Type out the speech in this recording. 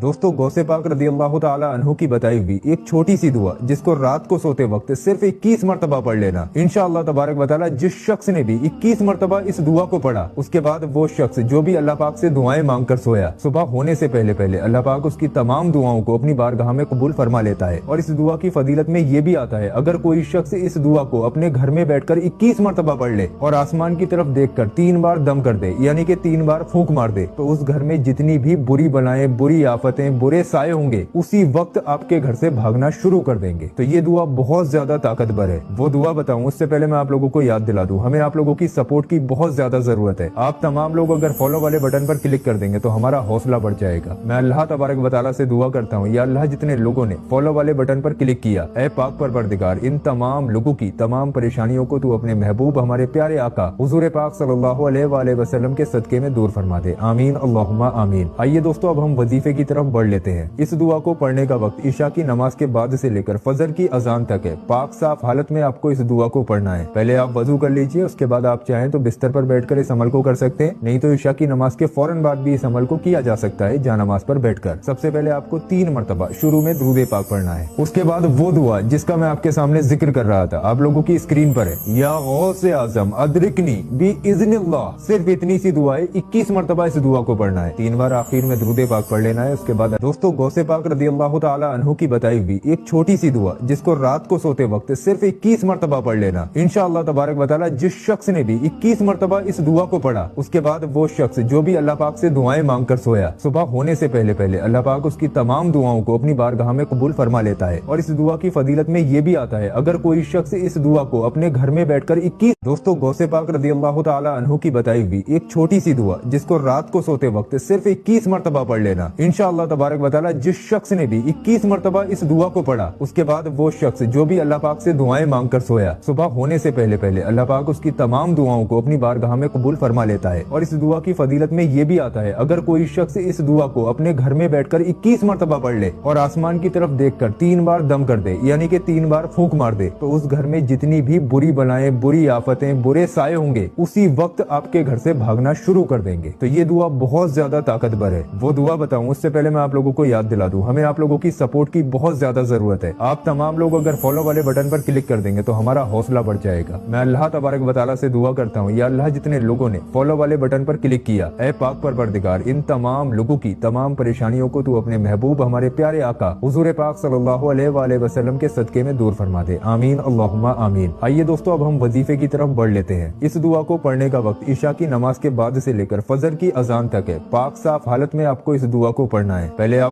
दोस्तों गौसे पाक रदी अल्लाह ताला अन्हु की बताई हुई एक छोटी सी दुआ जिसको रात को सोते वक्त सिर्फ 21 मरतबा पढ़ लेना। इंशाअल्लाह तबारक व तआला जिस शख्स ने भी 21 मरतबा इस दुआ को पढ़ा उसके बाद वो शख्स जो भी अल्लाह पाक से दुआएं मांग कर सोया, सुबह होने से पहले पहले अल्लाह पाक उसकी तमाम दुआओं को अपनी बारगाह में कबूल फरमा लेता है। और इस दुआ की फजीलत में ये भी आता है, अगर कोई शख्स इस दुआ को अपने घर में बैठकर 21 मरतबा पढ़ ले और आसमान की तरफ देखकर 3 बार दम कर दे, यानी कि 3 बार फूंक मार दे, तो उस घर में जितनी भी बुरी बलाएं, बुरी आफतें, बुरे साए होंगे उसी वक्त आपके घर से भागना शुरू कर देंगे। तो ये दुआ बहुत ज्यादा ताकतवर है। वो दुआ बताऊं उससे पहले मैं आप लोगों को याद दिला दूं, हमें आप लोगों की सपोर्ट की बहुत ज्यादा जरूरत है। आप तमाम लोग अगर फॉलो वाले बटन पर क्लिक कर देंगे तो हमारा हौसला बढ़ जाएगा। मैं अल्लाह तबारक व तआला से दुआ करता हूँ, या अल्लाह जितने लोगों ने फॉलो वाले बटन पर क्लिक किया, ऐ पाक परवरदिगार इन तमाम लोगों की तमाम परेशानियों को तू अपने महबूब हमारे प्यारे आका हुजूर पाक सल्लल्लाहु अलैहि वसल्लम के सदके में दूर फरमा दे। आमीन अल्लाहुम्मा आमीन। आइए दोस्तों अब हम वजीफे की तरफ बढ़ लेते हैं। इस दुआ को पढ़ने का वक्त ईशा की नमाज के बाद से लेकर फजर की अजान तक है। पाक साफ हालत में आपको इस दुआ को पढ़ना है। पहले आप वजू कर लीजिए, उसके बाद आप चाहें तो बिस्तर पर बैठकर इस अमल को कर सकते हैं, नहीं तो ईशा की नमाज के फौरन बाद भी इस अमल को किया जा सकता है जा नमाज पर बैठकर। सबसे पहले आपको 3 मरतबा शुरू में दुरूद पाक पढ़ना है। उसके बाद वो दुआ जिसका मैं आपके सामने जिक्र कर रहा था आप लोगों की स्क्रीन पर है, या गौसे आजम अदरिकनी बी इज़्निल्लाह, सिर्फ इतनी सी दुआ है। 21 मरतबा इस दुआ को पढ़ना है। 3 बार आखिर में दुरूद पाक पढ़ लेना है। उसके बाद दोस्तों गौसे पाक रदी अल्लाह ताला अन्हु की बताई हुई एक छोटी सी दुआ जिसको रात को सोते वक्त सिर्फ 21 मरतबा पढ़ लेना। इंशाअल्लाह तबारक व तआला जिस शख्स ने भी 21 मरतबा इस दुआ को पढ़ा उसके बाद वो शख्स जो भी अल्लाह पाक से दुआएं मांग कर सोया, सुबह होने से पहले पहले अल्लाह पाक उसकी तमाम दुआओं को अपनी बारगाह में कबूल फरमा लेता है। और इस दुआ की फजीलत में ये भी आता है, अगर कोई शख्स इस दुआ को अपने घर में बैठकर 21 दोस्तों गौसे पाक रदी अल्लाह ताला अन्हु की बताई हुई एक छोटी सी दुआ जिसको रात को सोते वक्त सिर्फ 21 मरतबा पढ़ लेना। इंशाअल्लाह तबारक व तआला जिस शख्स ने भी 21 मरतबा इस दुआ को पढ़ा उसके बाद वो शख्स जो भी अल्लाह पाक से दुआएं मांग कर सोया, सुबह होने से पहले पहले अल्लाह पाक उसकी तमाम दुआओं को अपनी बारगाह में कबूल फरमा लेता है। और इस दुआ की फजीलत में ये भी आता है, अगर कोई शख्स इस दुआ को अपने घर में बैठकर 21 मरतबा पढ़ ले और आसमान की तरफ देखकर 3 बार दम कर दे, यानी कि 3 बार फूंक मार दे, तो उस घर में जितनी भी बुरी बलाएं, बुरी आफतें, बुरे साए होंगे उसी वक्त आपके घर से भागना शुरू कर देंगे। तो ये दुआ बहुत ज्यादा ताकतवर है। वो दुआ बताऊं उससे पहले मैं आप लोगों को याद दिला दूं, हमें आप लोगों की सपोर्ट की बहुत ज्यादा जरूरत है। आप तमाम लोग अगर फॉलो वाले बटन पर क्लिक कर देंगे तो हमारा हौसला बढ़ जाएगा। मैं अल्लाह तबारक व तआला से दुआ करता हूँ, या अल्लाह जितने लोगों ने फॉलो वाले बटन पर क्लिक किया, ऐ पाक परवरदिगार इन तमाम लोगों की तमाम परेशानियों को तू अपने महबूब हमारे प्यारे आका हुजूर पाक सल्लल्लाहु अलैहि वसल्लम के सदके में दूर फरमा दे। आमीन अल्लाहुम्मा आमीन। आइए दोस्तों अब हम वजीफे की तरफ बढ़ लेते हैं। इस दुआ को पढ़ने का वक्त ईशा की नमाज के बाद से लेकर फजर की अजान तक है। पाक साफ हालत में आपको इस दुआ को पढ़ना है। पहले आप